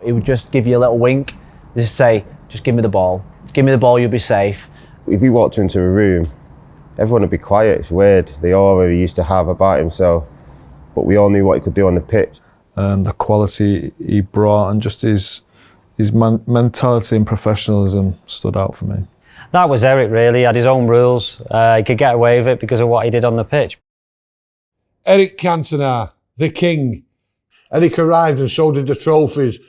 he would just give you a little wink, just say, just give me the ball. Give me the ball, you'll be safe. If he walked into a room, everyone would be quiet. It's weird, the aura he used to have about himself. But we all knew what he could do on the pitch. The quality he brought and just his mentality and professionalism stood out for me. That was Eric, really. He had his own rules. He could get away with it because of what he did on the pitch. Eric Cantona, the king. Eric arrived and so did the trophies.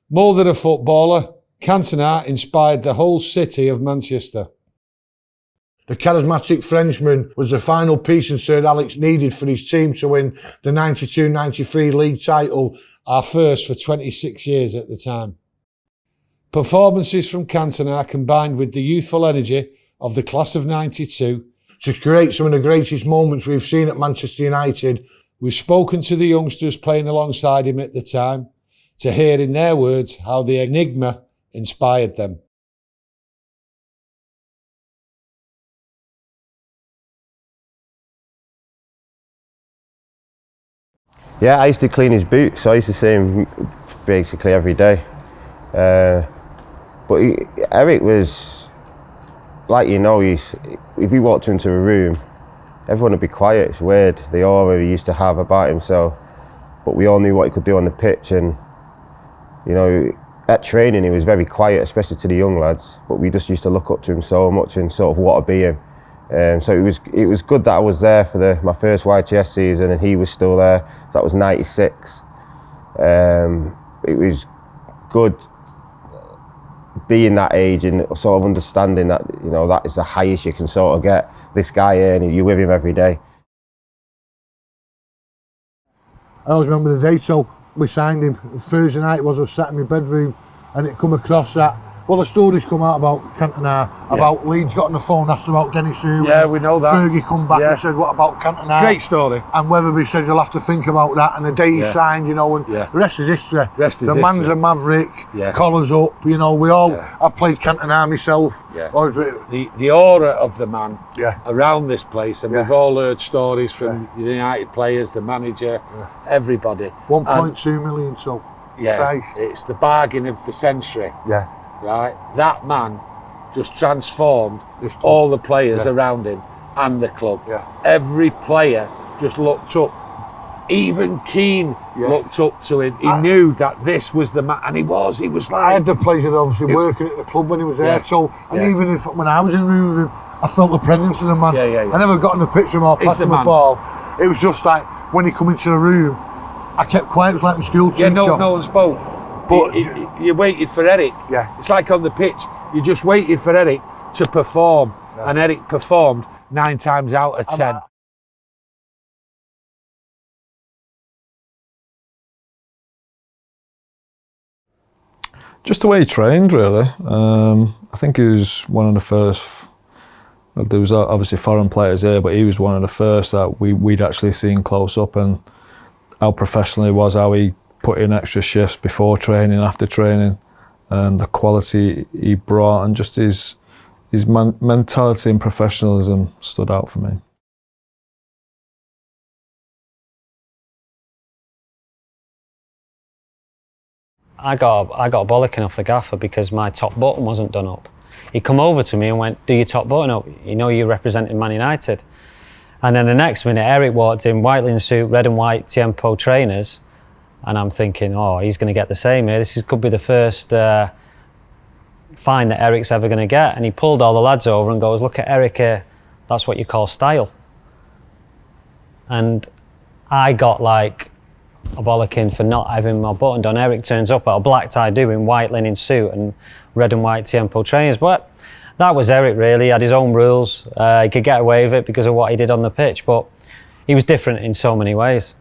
More than a footballer, Cantona inspired the whole city of Manchester. The charismatic Frenchman was the final piece and Sir Alex needed for his team to win the 92-93 league title. Our first for 26 years at the time. Performances from Cantona combined with the youthful energy of the class of 92 to create some of the greatest moments we've seen at Manchester United. We've spoken to the youngsters playing alongside him at the time to hear in their words how the enigma inspired them. Yeah, I used to clean his boots, so I used to see him basically every day. But Eric was, like if he walked into a room, everyone would be quiet. It's weird, the aura he used to have about himself. But we all knew what he could do on the pitch, and at training he was very quiet, especially to the young lads. But we just used to look up to him so much and sort of want to be him. So it was good that I was there for my first YTS season and he was still there. That was 96. It was good being that age and sort of understanding that that is the highest you can sort of get. This guy here, and you're with him every day. I always remember the day so we signed him. Thursday night I was sat in my bedroom and it come across that. Well, the stories come out about Cantona, about Leeds got on the phone, asked about Dennis Irwin. Yeah, we know that. Fergie come back and said, what about Cantona? Great story. And Webby said, you'll have to think about that. And the day he signed, and the rest is history. The man's a maverick, collars up, we all, I've played Cantona myself. Yeah. The aura of the man around this place, and we've all heard stories from the United players, the manager, everybody. 1.2 million, so. Yeah, Christ. It's the bargain of the century. Yeah. Right? That man just transformed all the players around him and the club. Yeah. Every player just looked up. Even Keane looked up to him. He knew that this was the man, and he was like... I had the pleasure of obviously working at the club when he was there, so, and even when I was in the room with him, I felt the presence of the man. I never got in the picture of him or passed him the ball. It was just like, when he come into the room, I kept quiet, it was like my school teacher. Yeah, no one spoke. But you waited for Eric. Yeah. It's like on the pitch, you just waited for Eric to perform. Yeah. And Eric performed 9 times out of 10. Just the way he trained, really. I think he was one of the first. There was obviously foreign players here, but he was one of the first that we'd actually seen close up, and how professional he was, how he put in extra shifts before training, after training, the quality he brought, and just his mentality and professionalism stood out for me. I got a bollocking off the gaffer because my top button wasn't done up. He come over to me and went, do your top button up, you're representing Man United. And then the next minute, Eric walked in, white linen suit, red and white Tiempo trainers, and I'm thinking, oh, he's going to get the same here. Could be the first fine that Eric's ever going to get. And he pulled all the lads over and goes, look at Eric here, that's what you call style. And I got like a bollocking for not having my button done. Eric turns up at a black tie doing white linen suit and red and white Tiempo trainers. But that was Eric, really. He had his own rules. He could get away with it because of what he did on the pitch, but he was different in so many ways.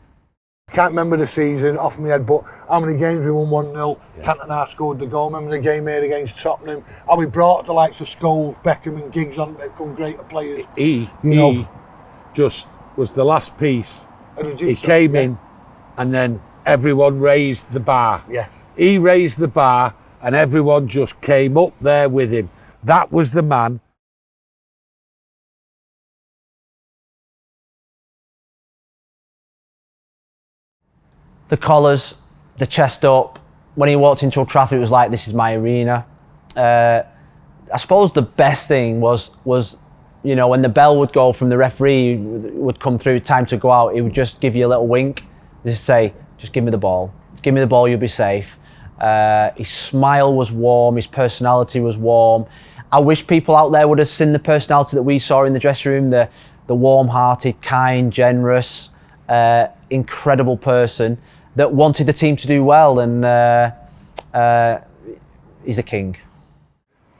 I can't remember the season off my head, but how many games we won 1-0, Cantona scored the goal. Remember the game here against Tottenham, how we brought the likes of Scholes, Beckham and Giggs on to become greater players. He just was the last piece. He came in and then everyone raised the bar. Yes. He raised the bar and everyone just came up there with him. That was the man. The collars, the chest up, when he walked into Old Trafford, it was like, this is my arena. I suppose the best thing was you know, when the bell would go from the referee would come through, time to go out, he would just give you a little wink, just say, just give me the ball, you'll be safe. His smile was warm, his personality was warm. I wish people out there would have seen the personality that we saw in the dressing room, the warm-hearted, kind, generous, incredible person that wanted the team to do well, and he's a king.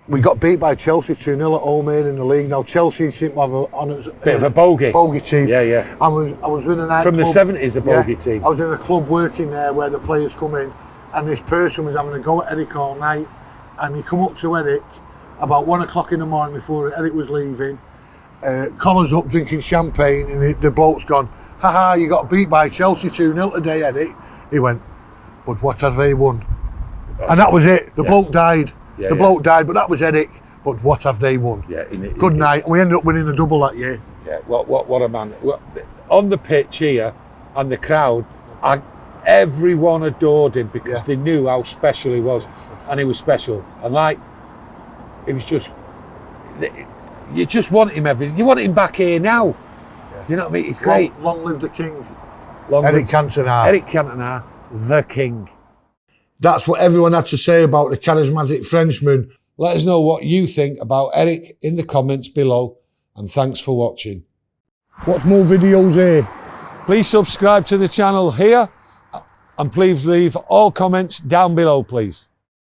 We got beat by Chelsea 2-0 at home here in the league. Now Chelsea seem to have a bit of a bogey team. Yeah. I was in a night from club. the 70s, a bogey team. I was in a club working there where the players come in, and this person was having a go at Eric all night, and he come up to Eric about 1 o'clock in the morning before Eric was leaving, collars up, drinking champagne, and the bloke's gone, haha, you got beat by Chelsea 2-0 today, Eric. He went, but what have they won? And that was it. The bloke died. The bloke died, but that was Eric. But what have they won? Good night. And we ended up winning a double that year. Yeah, what a man. On the pitch here, and the crowd, everyone adored him because they knew how special he was. And he was special. And like, it was just, you just want him you want him back here now. Do you know what I mean? It's great. Long live the king. Eric Cantona. Eric Cantona, the king. That's what everyone had to say about the charismatic Frenchman. Let us know what you think about Eric in the comments below, and thanks for watching. Watch more videos here. Please subscribe to the channel here, and please leave all comments down below, please.